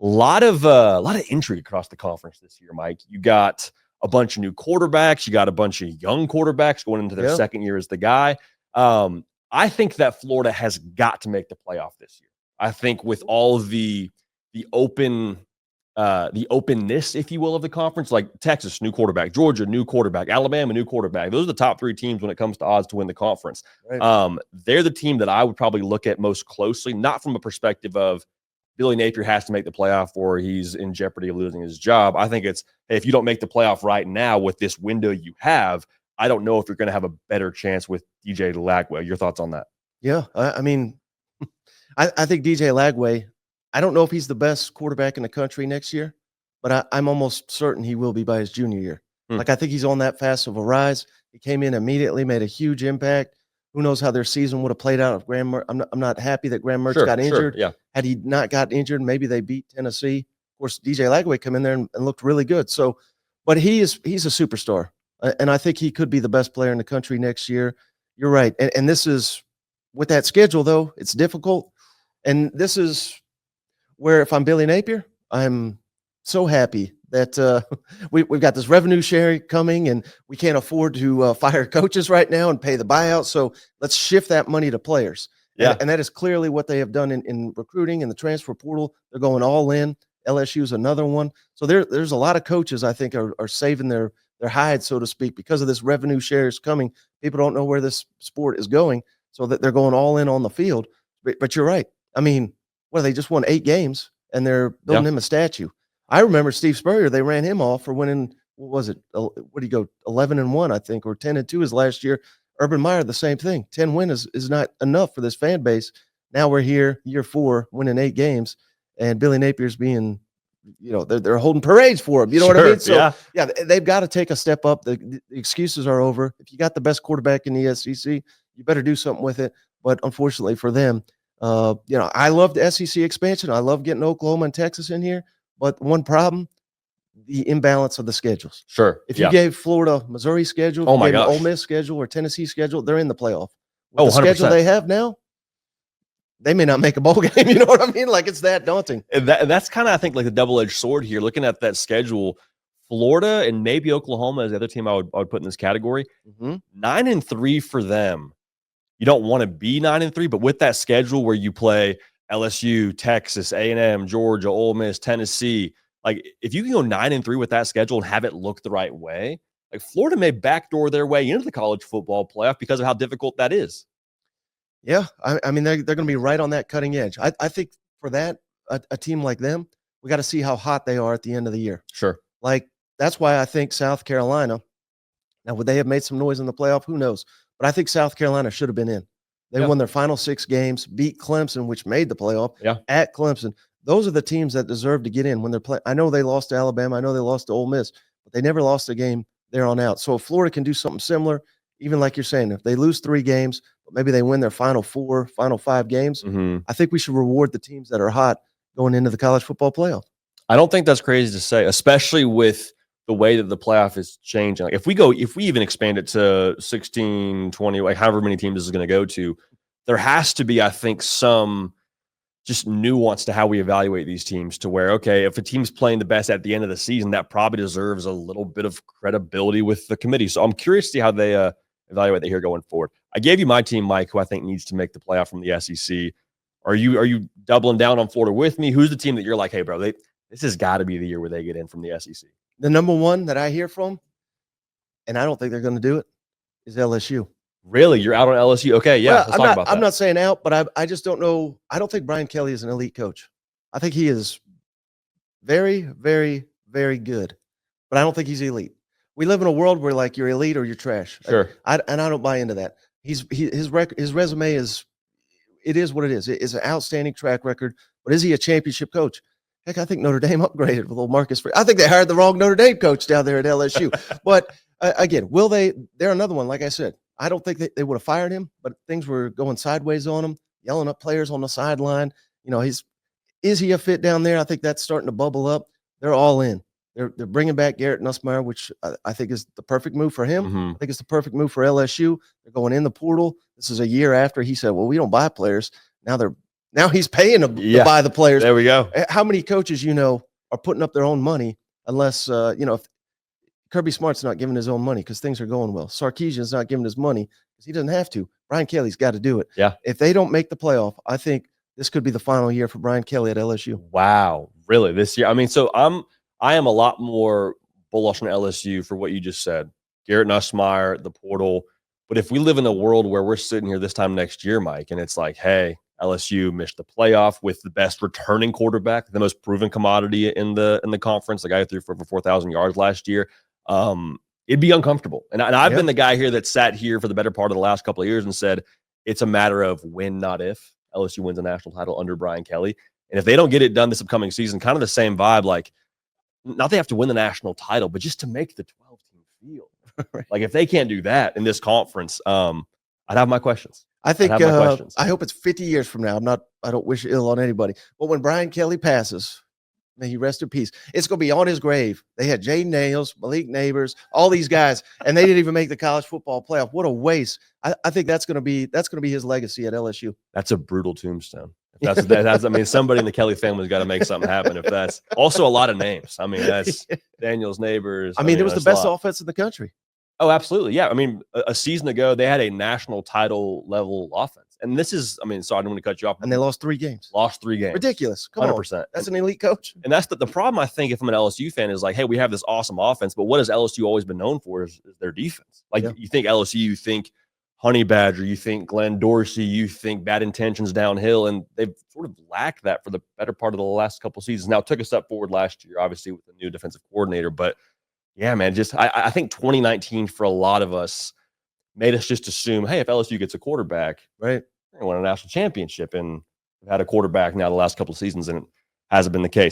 A lot of intrigue across the conference this year, Mike. You got a bunch of new quarterbacks. You got a bunch of young quarterbacks going into their second year as the guy. I think that Florida has got to make the playoff this year. I think with all of the openness, if you will, of the conference, like Texas, new quarterback, Georgia, new quarterback, Alabama, new quarterback. Those are the top three teams when it comes to odds to win the conference. Right. They're the team that I would probably look at most closely, not from a perspective of Billy Napier has to make the playoff or he's in jeopardy of losing his job. I think it's, hey, if you don't make the playoff right now with this window you have, I don't know if you're going to have a better chance with DJ Lagway. Your thoughts on that? Yeah, I mean, I think DJ Lagway, I don't know if he's the best quarterback in the country next year, but I'm almost certain he will be by his junior year. Like, I think he's on that fast of a rise. He came in immediately, made a huge impact. Who knows how their season would have played out if Graham – I'm not happy that Graham Mertz got injured. Yeah. Had he not got injured, maybe they beat Tennessee. Of course, DJ Lagway come in there and looked really good. So, but he's a superstar, and I think he could be the best player in the country next year. You're right. And this is – with that schedule, though, it's difficult. And this is where, if I'm Billy Napier, I'm so happy that we've got this revenue sharing coming, and we can't afford to fire coaches right now and pay the buyout. So let's shift that money to players. Yeah. And that is clearly what they have done in recruiting and the transfer portal. They're going all in. LSU is another one. So there's a lot of coaches, I think, are saving their hide, so to speak, because of this revenue shares coming. People don't know where this sport is going, so that they're going all in on the field. But you're right. I mean, they just won 8 games, and they're building him a statue. I remember Steve Spurrier, they ran him off for winning, what was it? What did he go, 11-1, I think, or 10-2 his last year. Urban Meyer, the same thing. 10 wins is not enough for this fan base. Now we're here, year 4, winning 8 games, and Billy Napier's being, they're holding parades for him. You know what I mean? So, yeah, they've got to take a step up. The excuses are over. If you got the best quarterback in the SEC, you better do something with it. But unfortunately for them, I love the SEC expansion. I love getting Oklahoma and Texas in here. But one problem, the imbalance of the schedules. Sure. If you gave Florida Missouri schedule, Ole Miss schedule, or Tennessee schedule, they're in the playoff. With the 100%. Schedule they have now, they may not make a bowl game. You know what I mean? Like, it's that daunting. And that's kind of, I think, like the double-edged sword here. Looking at that schedule, Florida and maybe Oklahoma is the other team I would put in this category. 9-3 for them. You don't want to be 9-3, but with that schedule where you play LSU, Texas, A&M, Georgia, Ole Miss, Tennessee, like if you can go 9-3 with that schedule and have it look the right way, like Florida may backdoor their way into the college football playoff because of how difficult that is. Yeah, I mean, they're going to be right on that cutting edge. I think for that, a team like them, we got to see how hot they are at the end of the year. Sure. Like, that's why I think South Carolina, now would they have made some noise in the playoff? Who knows? But I think South Carolina should have been in. They won their final 6 games, beat Clemson, which made the playoff at Clemson. Those are the teams that deserve to get in when they're playing. I know they lost to Alabama. I know they lost to Ole Miss, but they never lost a game there on out. So if Florida can do something similar, even like you're saying, if they lose 3 games, but maybe they win their final 4, final 5 games, I think we should reward the teams that are hot going into the college football playoff. I don't think that's crazy to say, especially with the way that the playoff is changing. Like if we even expand it to 16, 20, like however many teams this is going to go to, there has to be, I think, some just nuance to how we evaluate these teams to where, okay, if a team's playing the best at the end of the season, that probably deserves a little bit of credibility with the committee. So I'm curious to see how they evaluate that here going forward. I gave you my team, Mike, who I think needs to make the playoff from the SEC. Are you doubling down on Florida with me? Who's the team that you're like, hey, bro, this has got to be the year where they get in from the SEC? The number one that I hear from, and I don't think they're going to do it, is LSU. Really? You're out on LSU? Okay, yeah. Well, let's talk about that. I'm not saying out, but I just don't know. I don't think Brian Kelly is an elite coach. I think he is very, very, very good, but I don't think he's elite. We live in a world where, like, you're elite or you're trash. Sure. I don't buy into that. His resume is what it is. It's an outstanding track record, but is he a championship coach? Heck, I think Notre Dame upgraded with old Marcus Freeman. I think they hired the wrong Notre Dame coach down there at LSU. But again, will they? They're another one. Like I said, I don't think they would have fired him, but things were going sideways on him, yelling up players on the sideline. Is he a fit down there? I think that's starting to bubble up. They're all in. They're bringing back Garrett Nussmeier, which I think is the perfect move for him. I think it's the perfect move for LSU. They're going in the portal. This is a year after he said, well, we don't buy players. Now they're Now he's paying to buy the players. There we go. How many coaches are putting up their own money unless if Kirby Smart's not giving his own money because things are going well. Sarkisian's not giving his money because he doesn't have to. Brian Kelly's got to do it. Yeah. If they don't make the playoff, I think this could be the final year for Brian Kelly at LSU. Wow. Really? This year? I mean, so I am a lot more bullish on LSU for what you just said. Garrett Nussmeier, the portal. But if we live in a world where we're sitting here this time next year, Mike, and it's like, hey, LSU missed the playoff with the best returning quarterback, the most proven commodity in the conference, the guy who threw for over 4,000 yards last year, it'd be uncomfortable. And I've been the guy here that sat here for the better part of the last couple of years and said it's a matter of when, not if, LSU wins a national title under Brian Kelly. And if they don't get it done this upcoming season, kind of the same vibe, like not they have to win the national title, but just to make the 12-team field. Right. Like if they can't do that in this conference, I'd have my questions. I think I hope it's 50 years from now. I don't wish ill on anybody. But when Brian Kelly passes, may he rest in peace. It's going to be on his grave. They had Jay Nails, Malik Neighbors, all these guys, and they didn't even make the college football playoff. What a waste! I think that's going to be his legacy at LSU. That's a brutal tombstone. That's I mean, somebody in the Kelly family's got to make something happen. If that's also a lot of names. I mean, that's Daniels, Neighbors. I mean, it was the best offense in the country. Oh, absolutely. Yeah. I mean, a season ago, they had a national title level offense. And this is, I mean, sorry, I don't want to cut you off. And they lost 3 games. Ridiculous. Come 100%. On. That's an elite coach. And that's the problem, I think, if I'm an LSU fan, is like, hey, we have this awesome offense, but what has LSU always been known for is their defense. Like, you think LSU, you think Honey Badger, you think Glenn Dorsey, you think bad intentions downhill, and they've sort of lacked that for the better part of the last couple of seasons. Now, it took a step forward last year, obviously, with the new defensive coordinator, but yeah, man, just I think 2019 for a lot of us made us just assume, hey, if LSU gets a quarterback, right, they won a national championship, and we've had a quarterback now the last couple of seasons, and it hasn't been the case.